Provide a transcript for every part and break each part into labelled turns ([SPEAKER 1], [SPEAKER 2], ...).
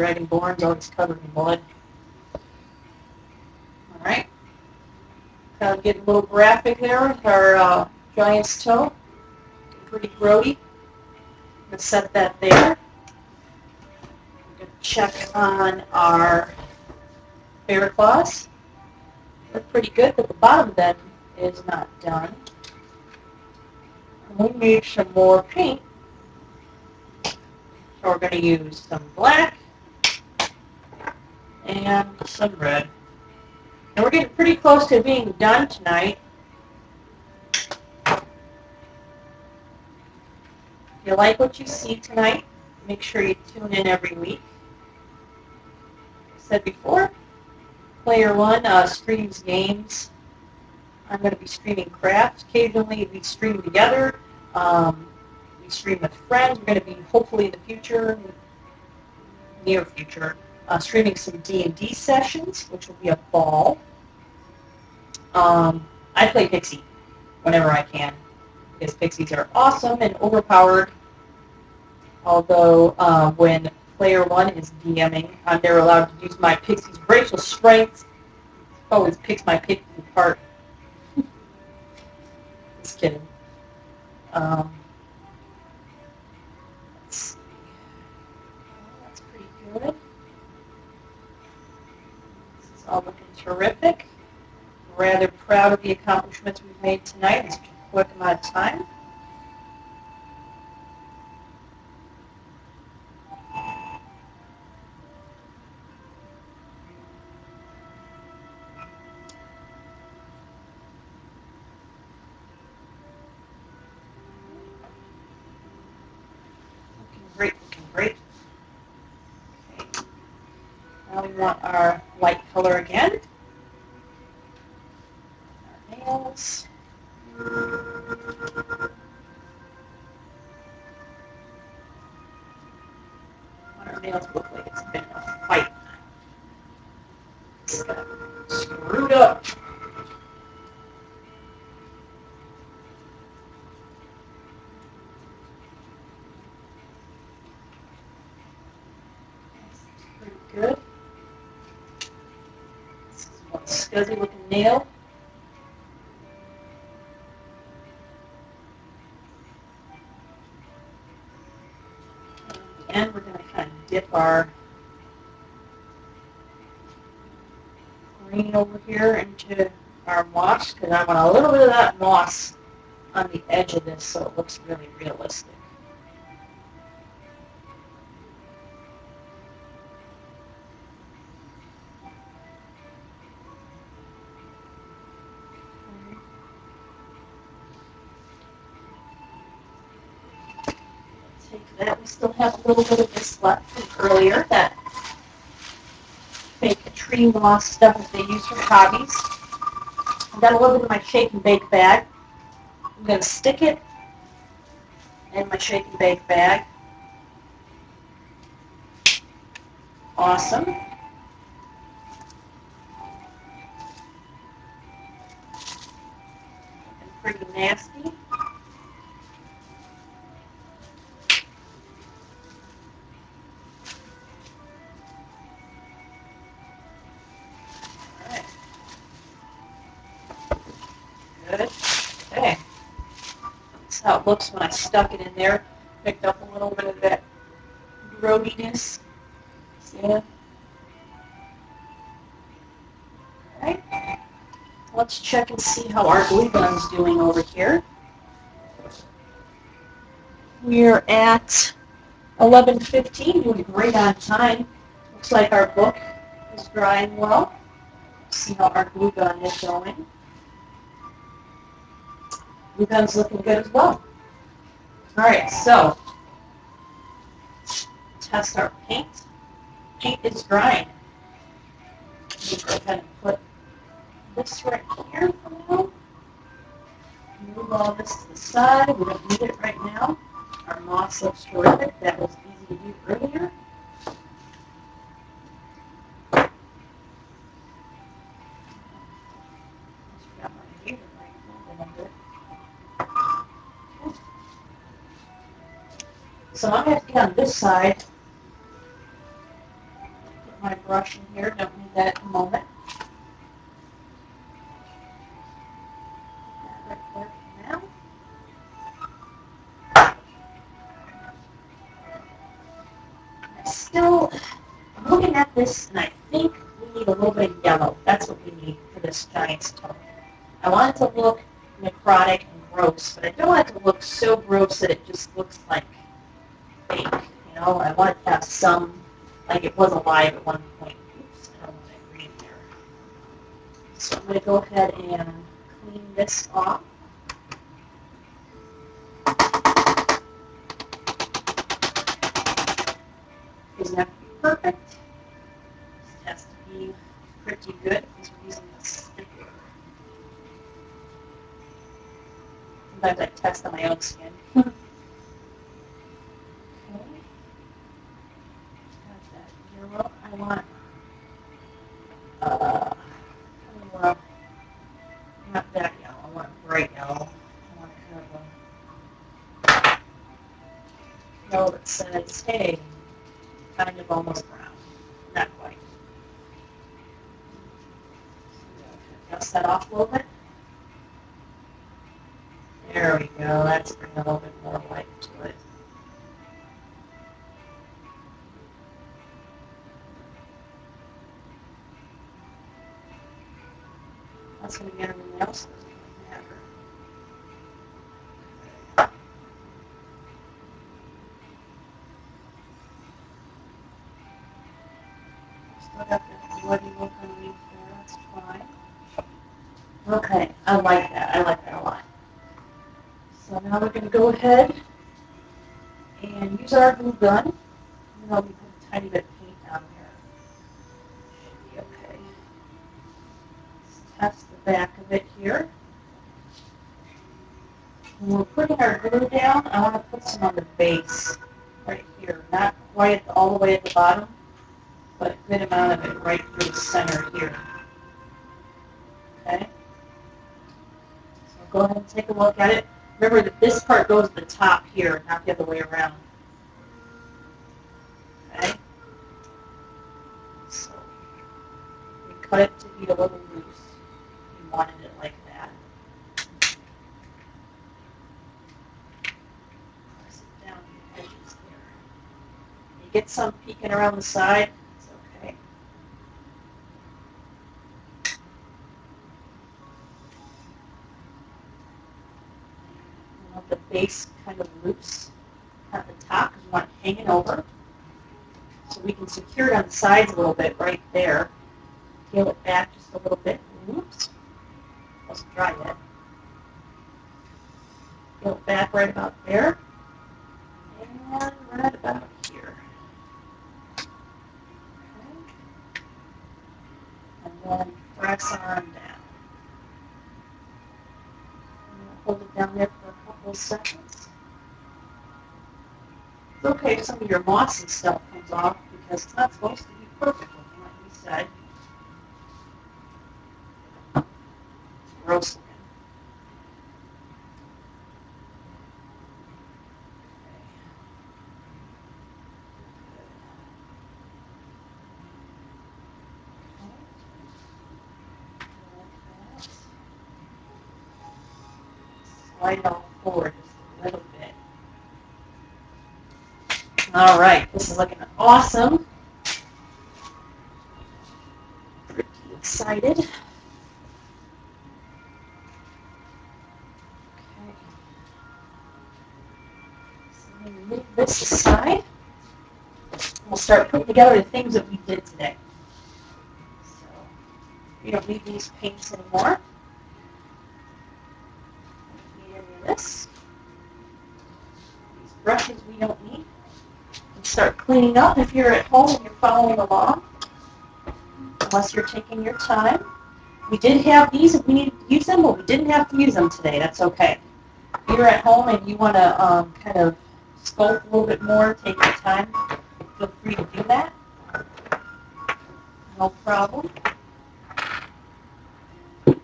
[SPEAKER 1] Dragonborn's always covered in blood. All right. Kind of getting a little graphic there with our giant's toe. Pretty grody. I'm going to set that there. I'm going to check on our bear claws. They're pretty good, but the bottom of them is not done. And we need some more paint. So we're going to use some black and some red. And we're getting pretty close to being done tonight. If you like what you see tonight, make sure you tune in every week. Like I said before, Player One streams games. I'm going to be streaming crafts. Occasionally we stream together. We stream with friends. We're going to be, hopefully in the future, near future, streaming some D&D sessions, which will be a ball. I play Pixie whenever I can, because Pixies are awesome and overpowered. Although when Player One is DMing, I'm never allowed to use my Pixie's racial strengths. Always picks my Pixie apart. Just kidding. Let's see. That's pretty good. This is all looking terrific. Rather proud of the accomplishments we've made tonight in such a quick amount of time. Looking great. Okay. Now we want our light color again. Our nails. What our nails look like it's been a fight. It's got screwed up. Good. This is one scuzzy looking nail. And we're going to kind of dip our green over here into our moss, because I want a little bit of that moss on the edge of this so it looks really realistic. That we still have a little bit of this left from earlier, that fake tree moss stuff that they use for hobbies. I've got a little bit of my shake and bake bag. I'm going to stick it in my shake and bake bag. Awesome. Looking pretty nasty. Good. Okay. That's how it looks when I stuck it in there. Picked up a little bit of that growiness. See it? Alright. Let's check and see how our glue gun's doing over here. We're at 11:15, doing great on time. Looks like our book is drying well. See how our glue gun is going. Glue gun's looking good as well. Alright, so test our paint. Paint is drying. I'm going to go ahead and put this right here for now. Move all this to the side. We don't need it right now. Our moss looks terrific. That was easy to do earlier. So I'm going to have to get on this side my brush in here. Don't need that at the moment. Put that right there for now. I'm looking at this, and I think we need a little bit of yellow. That's what we need for this giant's toe. I want it to look necrotic and gross, but I don't want it to look so gross that it just looks like fake. You know, I want it to have some, like it was alive at one point. Oops, I don't want that green there. So I'm going to go ahead and clean this off. Doesn't have to be perfect. It has to be pretty good because we're using a sticker. Sometimes I test on my own skin. Okay. Got that yellow. I want, well, not that yellow. I want bright yellow. I want kind of a yellow that says, hey, kind of almost brown. Not quite. So dust that off a little bit. There we go. That's bringing a little bit more light to it. That's going to be everything else. Doesn't matter. Still got that bloody look underneath there. That's fine. Okay, I like that. I like that a lot. So now we're going to go ahead and use our glue gun. And then we put a tiny bit of paint on there. Should be okay. Let's test the back of it here. When we're putting our glue down, I want to put some on the base right here. Not quite all the way at the bottom, but a good amount of it right through the center here. Okay? So go ahead and take a look at it. Remember that this part goes to the top here, not the other way around. Okay? So we cut it to be a little loose. We wanted it like that. Press it down the edges there. You get some peeking around the side, it's okay. You want the base kind of loose at the top because you want it hanging over. So we can secure it on the sides a little bit right there. Peel it back just a little bit. Oops. Wasn't dry yet. Peel it back right about there. And right about here. Okay. And then press on down. Hold it down there for a couple of seconds. It's okay if some of your moss and stuff comes off because it's not supposed to be perfect looking, like we said. It's gross looking. Slide it all forward just a little bit. All right, this is looking awesome. Pretty excited. Okay. So I'm going to move this aside. We'll start putting together the things that we did today. So we don't need these paints anymore. We don't need any of this. These brushes we don't need. And start cleaning up if you're at home and you're following along. Unless you're taking your time. We did have these if we needed to use them, but we didn't have to use them today. That's okay. If you're at home and you want to kind of sculpt a little bit more, take your time, feel free to do that. No problem. This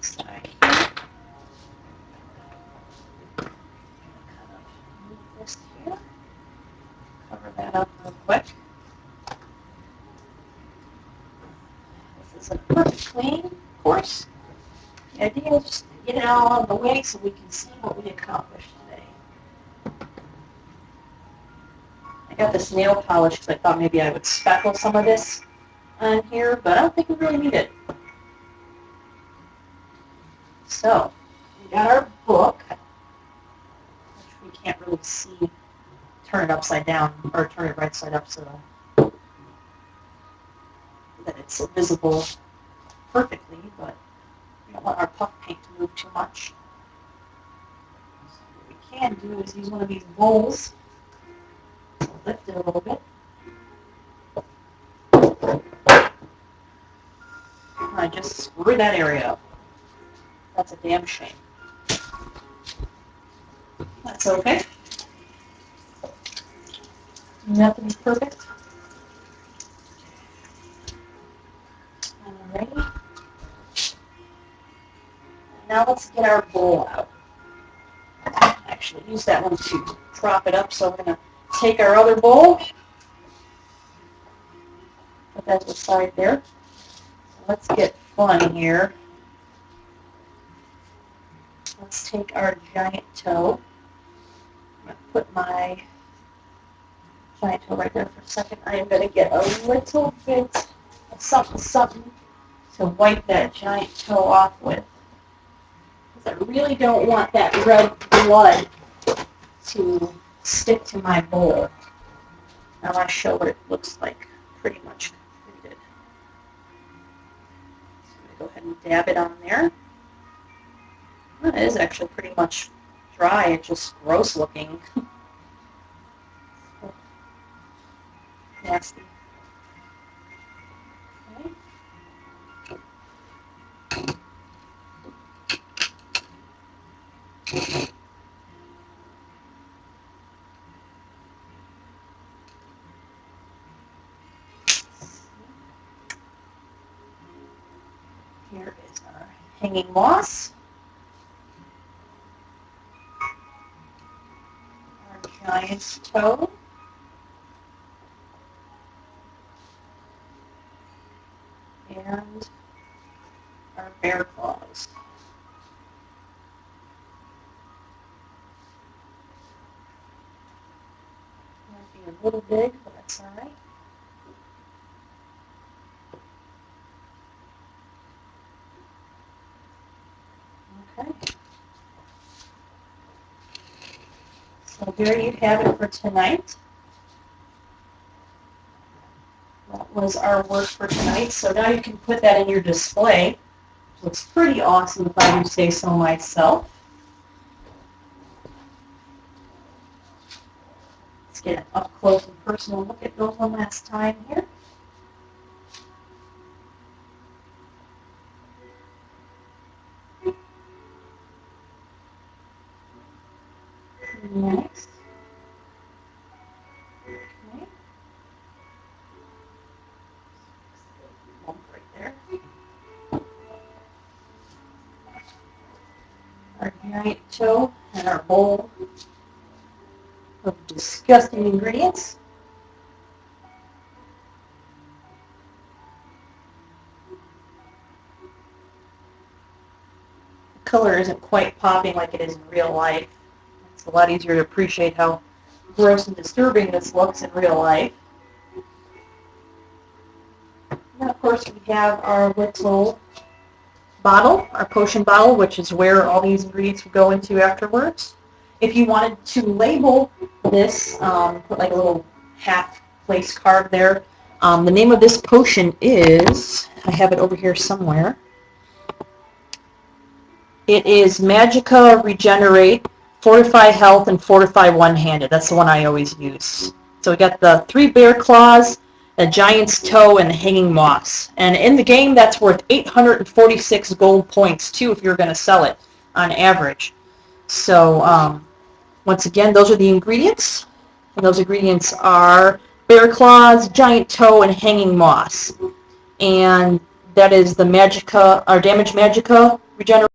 [SPEAKER 1] side here. Kind of move this here. Cover that up real quick. isn't a perfect clean, of course. The idea is just to get it all out of the way so we can see what we accomplished today. I got this nail polish because I thought maybe I would speckle some of this on here, but I don't think we really need it. So, we got our book, which we can't really see. Turn it upside down, or turn it right side up so that it's visible perfectly, but we don't want our puff paint to move too much. So what we can do is use one of these bowls, lift it a little bit. I just screw that area up. That's a damn shame. That's okay. Nothing's perfect. Alrighty. Now let's get our bowl out. Actually, use that one to prop it up. So I'm going to take our other bowl. Put that to the side there. So let's get fun here. Let's take our giant toe. I'm going to put my giant toe right there for a second. I am going to get a little bit of something to wipe that giant toe off with. Because I really don't want that red blood to stick to my bowl. I want to show what it looks like pretty much completed. So I'm going to go ahead and dab it on there. Well, it is actually pretty much dry. It's just gross looking. Nasty. Okay. Here is our hanging moss. Our giant toe. And our bear claws. Might be a little big, but that's all right. Okay. So there you have it for tonight. That was our work for tonight. So now you can put that in your display. It looks pretty awesome if I do say so myself. Let's get an up close and personal look at those one last time here. Next. Okay. Bump right there. Our giant toe and our bowl of disgusting ingredients. The color isn't quite popping like it is in real life. It's a lot easier to appreciate how gross and disturbing this looks in real life. And of course we have our little bottle, our potion bottle, which is where all these ingredients would go into afterwards. If you wanted to label this, put like a little half-place card there. The name of this potion is, I have it over here somewhere. It is Magicka Regenerate, Fortify Health, and Fortify One-Handed. That's the one I always use. So we got the 3 bear claws, a giant's toe, and the hanging moss. And in the game, that's worth 846 gold points, too, if you're going to sell it on average. So, once again, those are the ingredients. And those ingredients are bear claws, giant toe, and hanging moss. And that is the Magicka, our Damage Magicka Regenerate.